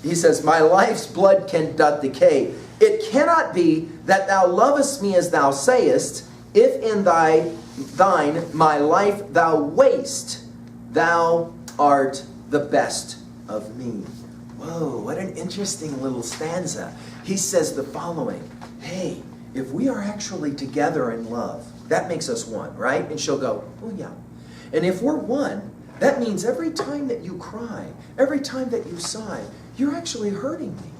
he says, my life's blood doth decay. It cannot be that thou lovest me as thou sayest, if in thine my life thou waste. Thou art the best of me. Whoa, what an interesting little stanza. He says the following, hey, if we are actually together in love, that makes us one, right? And she'll go, oh yeah. And if we're one, that means every time that you cry, every time that you sigh, you're actually hurting me.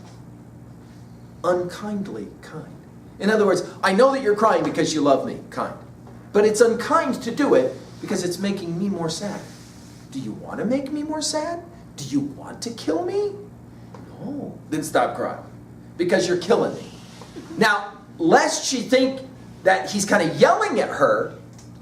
Unkindly kind. In other words, I know that you're crying because you love me, kind. But it's unkind to do it because it's making me more sad. Do you want to make me more sad? Do you want to kill me? No. Then stop crying. Because you're killing me. Now, lest she think that he's kind of yelling at her,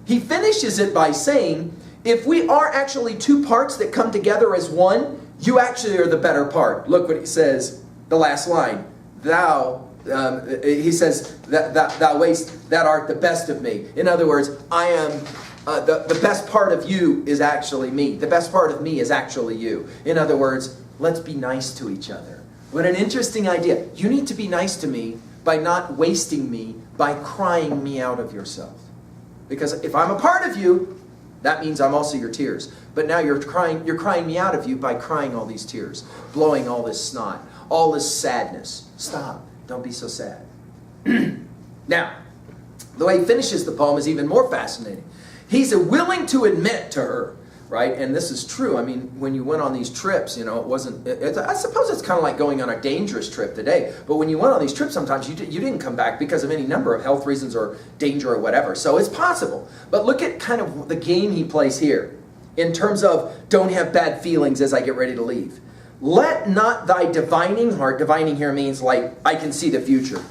he finishes it by saying, if we are actually two parts that come together as one, you actually are the better part. Look what he says, the last line. He says, thou waste, that art the best of me. In other words, I am, the best part of you is actually me. The best part of me is actually you. In other words, let's be nice to each other. What an interesting idea. You need to be nice to me by not wasting me, by crying me out of yourself. Because if I'm a part of you, that means I'm also your tears. But now you're crying me out of you by crying all these tears, blowing all this snot, all this sadness. Stop. Don't be so sad. Now, the way he finishes the poem is even more fascinating. He's willing to admit to her, right? And this is true. I mean, when you went on these trips, you know, it wasn't, I suppose it's kind of like going on a dangerous trip today. But when you went on these trips, sometimes you didn't come back because of any number of health reasons or danger or whatever. So it's possible. But look at kind of the game he plays here in terms of don't have bad feelings as I get ready to leave. Let not thy divining heart, divining here means like I can see the future,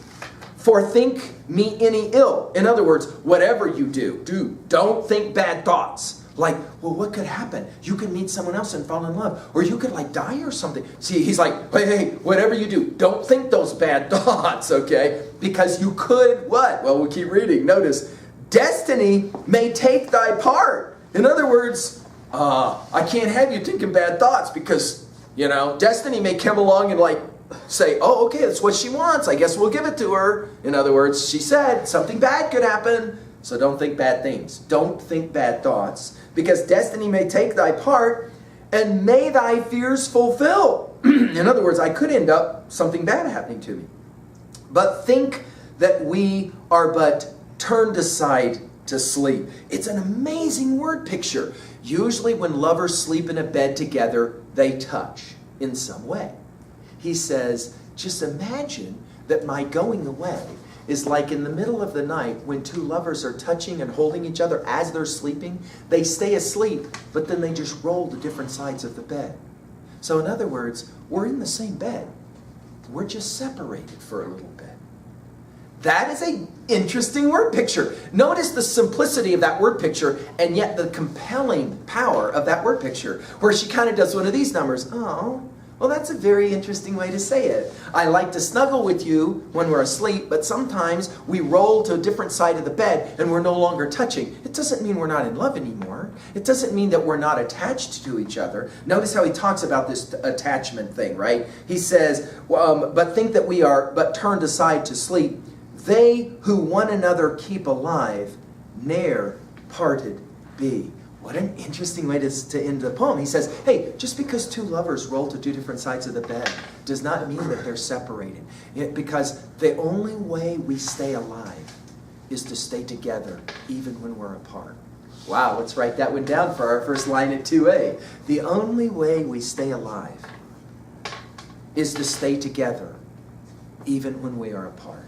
forethink me any ill. In other words, whatever you do, don't think bad thoughts. Like, well, what could happen? You could meet someone else and fall in love. Or you could like die or something. See, he's like, hey, whatever you do, don't think those bad thoughts, okay? Because you could what? Well, we'll keep reading. Notice, destiny may take thy part. In other words, I can't have you thinking bad thoughts because, you know, destiny may come along and like say, oh, okay, that's what she wants. I guess we'll give it to her. In other words, she said something bad could happen. So don't think bad things. Don't think bad thoughts. Because destiny may take thy part, and may thy fears fulfill. In other words, I could end up something bad happening to me. But think that we are but turned aside to sleep. It's an amazing word picture. Usually when lovers sleep in a bed together, they touch in some way. He says, just imagine that my going away is like in the middle of the night when two lovers are touching and holding each other as they're sleeping. They stay asleep, but then they just roll to different sides of the bed. So in other words, we're in the same bed. We're just separated for a little bit. That is an interesting word picture. Notice the simplicity of that word picture and yet the compelling power of that word picture, where she kind of does one of these numbers. Oh, well, that's a very interesting way to say it. I like to snuggle with you when we're asleep, but sometimes we roll to a different side of the bed and we're no longer touching. It doesn't mean we're not in love anymore. It doesn't mean that we're not attached to each other. Notice how he talks about this attachment thing, right? He says, but think that we are but turned aside to sleep. They who one another keep alive, ne'er parted be. What an interesting way to end the poem. He says, hey, just because two lovers roll to two different sides of the bed does not mean that they're separated. Because the only way we stay alive is to stay together even when we're apart. Wow, let's write that one down for our first line at 2A. The only way we stay alive is to stay together even when we are apart.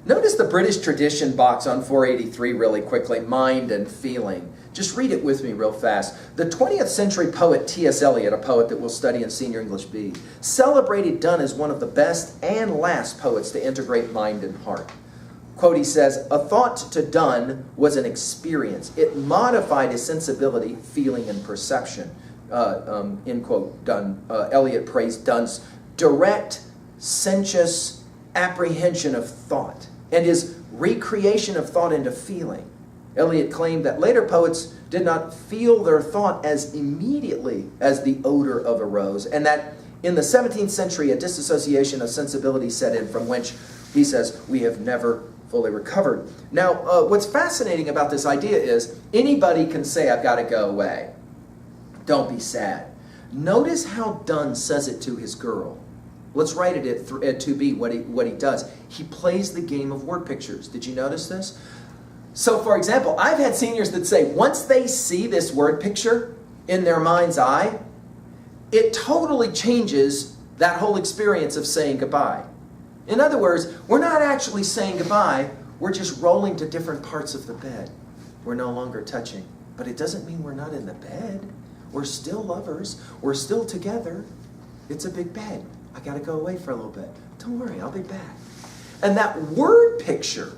Notice the British tradition box on 483 really quickly, mind and feeling. Just read it with me real fast. The 20th century poet T.S. Eliot, a poet that we'll study in Senior English B, celebrated Donne as one of the best and last poets to integrate mind and heart. Quote, he says, a thought to Donne was an experience. It modified his sensibility, feeling, and perception. End quote. Eliot praised Donne's direct, sensuous apprehension of thought and his recreation of thought into feeling. Eliot claimed that later poets did not feel their thought as immediately as the odor of a rose, and that in the 17th century a disassociation of sensibility set in from which, he says, we have never fully recovered. Now, what's fascinating about this idea is anybody can say, I've got to go away. Don't be sad. Notice how Donne says it to his girl. Let's write it at 2b, what he does. He plays the game of word pictures. Did you notice this? So, for example, I've had seniors that say once they see this word picture in their mind's eye, it totally changes that whole experience of saying goodbye. In other words, we're not actually saying goodbye, we're just rolling to different parts of the bed. We're no longer touching. But it doesn't mean we're not in the bed. We're still lovers. We're still together. It's a big bed. I got to go away for a little bit. Don't worry, I'll be back. And that word picture,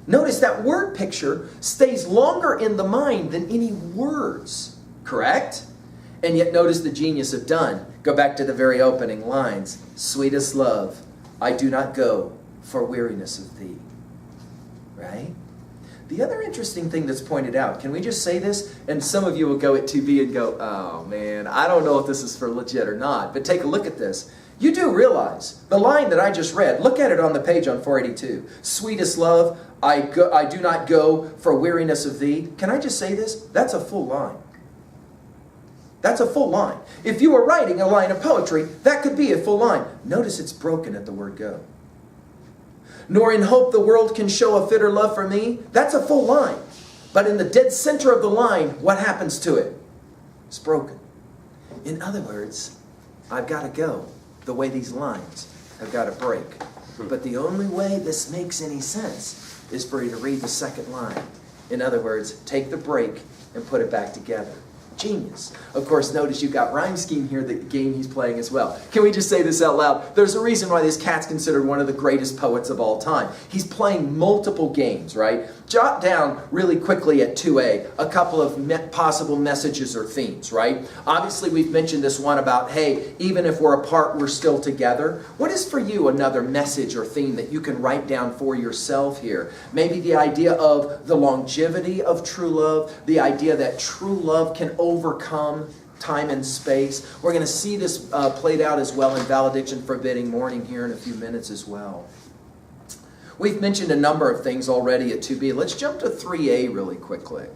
notice that word picture stays longer in the mind than any words, correct? And yet notice the genius of Donne. Go back to the very opening lines. Sweetest love, I do not go for weariness of thee. Right? The other interesting thing that's pointed out, can we just say this? And some of you will go at 2b and go, oh man, I don't know if this is for legit or not, but take a look at this. You do realize the line that I just read, look at it on the page on 482. Sweetest love, I do not go for weariness of thee. Can I just say this? That's a full line. That's a full line. If you were writing a line of poetry, that could be a full line. Notice it's broken at the word go. Nor in hope the world can show a fitter love for me. That's a full line. But in the dead center of the line, what happens to it? It's broken. In other words, I've got to go the way these lines have got to break. But the only way this makes any sense is for you to read the second line. In other words, take the break and put it back together. Genius. Of course, notice you've got rhyme scheme here, the game he's playing as well. Can we just say this out loud? There's a reason why this cat's considered one of the greatest poets of all time. He's playing multiple games, right? Jot down really quickly at 2a a couple of possible messages or themes, right? Obviously, we've mentioned this one about, hey, even if we're apart, we're still together. What is for you another message or theme that you can write down for yourself here? Maybe the idea of the longevity of true love, the idea that true love can overcome time and space. We're going to see this played out as well in Valediction Forbidding Morning here in a few minutes as well. We've mentioned a number of things already at 2b. Let's jump to 3a really quickly.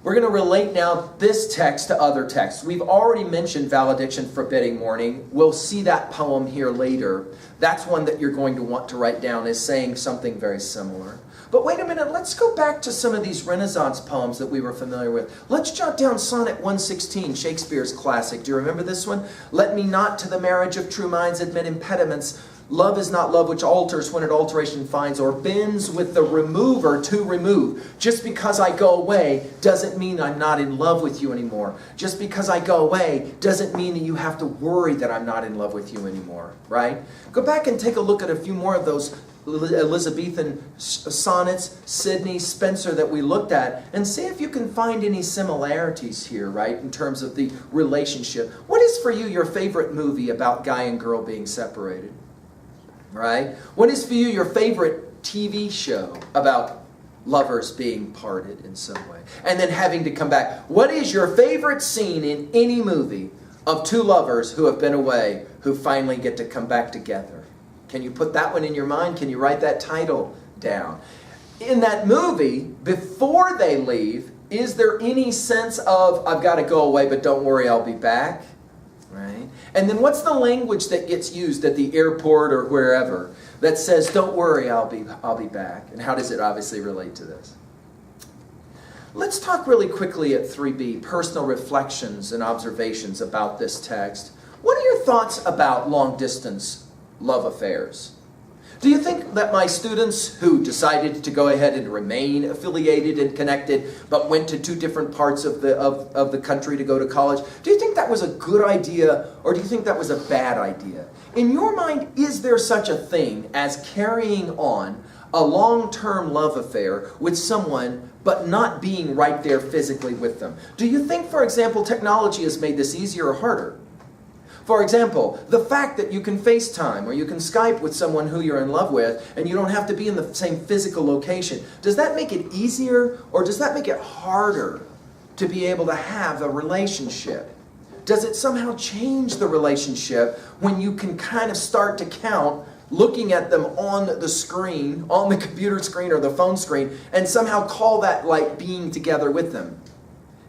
We're going to relate now this text to other texts. We've already mentioned Valediction Forbidding Morning. We'll see that poem here later. That's one that you're going to want to write down as saying something very similar. But wait a minute, let's go back to some of these Renaissance poems that we were familiar with. Let's jot down Sonnet 116, Shakespeare's classic. Do you remember this one? Let me not to the marriage of true minds admit impediments. Love is not love which alters when it alteration finds, or bends with the remover to remove. Just because I go away doesn't mean I'm not in love with you anymore. Just because I go away doesn't mean that you have to worry that I'm not in love with you anymore, right? Go back and take a look at a few more of those Elizabethan sonnets, Sidney, Spenser that we looked at, and see if you can find any similarities here, right, in terms of the relationship. What is for you your favorite movie about guy and girl being separated? Right? What is for you your favorite TV show about lovers being parted in some way and then having to come back? What is your favorite scene in any movie of two lovers who have been away who finally get to come back together? Can you put that one in your mind? Can you write that title down? In that movie, before they leave, is there any sense of, I've got to go away, but don't worry, I'll be back? Right? And then what's the language that gets used at the airport or wherever that says, don't worry, I'll be back? And how does it obviously relate to this? Let's talk really quickly at 3b, personal reflections and observations about this text. What are your thoughts about long-distance love affairs? Do you think that my students who decided to go ahead and remain affiliated and connected but went to two different parts of the country to go to college, do you think that was a good idea or do you think that was a bad idea? In your mind, is there such a thing as carrying on a long-term love affair with someone but not being right there physically with them? Do you think, for example, technology has made this easier or harder? For example, the fact that you can FaceTime or you can Skype with someone who you're in love with and you don't have to be in the same physical location, does that make it easier or does that make it harder to be able to have a relationship? Does it somehow change the relationship when you can kind of start to count looking at them on the screen, on the computer screen or the phone screen, and somehow call that like being together with them?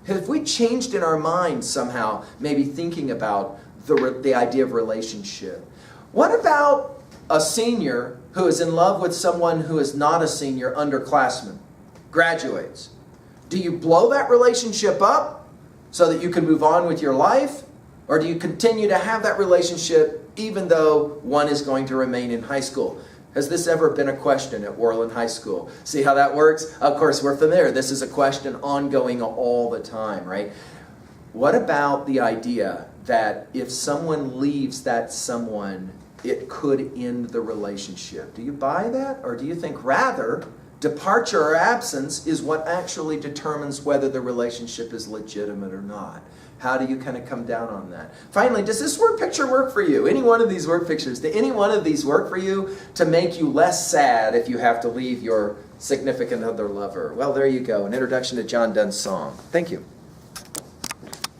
Have we changed in our minds somehow, maybe thinking about the idea of relationship? What about a senior who is in love with someone who is not a senior, underclassman, graduates? Do you blow that relationship up so that you can move on with your life? Or do you continue to have that relationship even though one is going to remain in high school? Has this ever been a question at Worland High School? See how that works? Of course, we're familiar. This is a question ongoing all the time, right? What about the idea that if someone leaves that someone, it could end the relationship? Do you buy that? Or do you think rather departure or absence is what actually determines whether the relationship is legitimate or not? How do you kind of come down on that? Finally, does this word picture work for you? Any one of these word pictures, do any one of these work for you to make you less sad if you have to leave your significant other lover? Well, there you go, an introduction to John Donne's song. Thank you.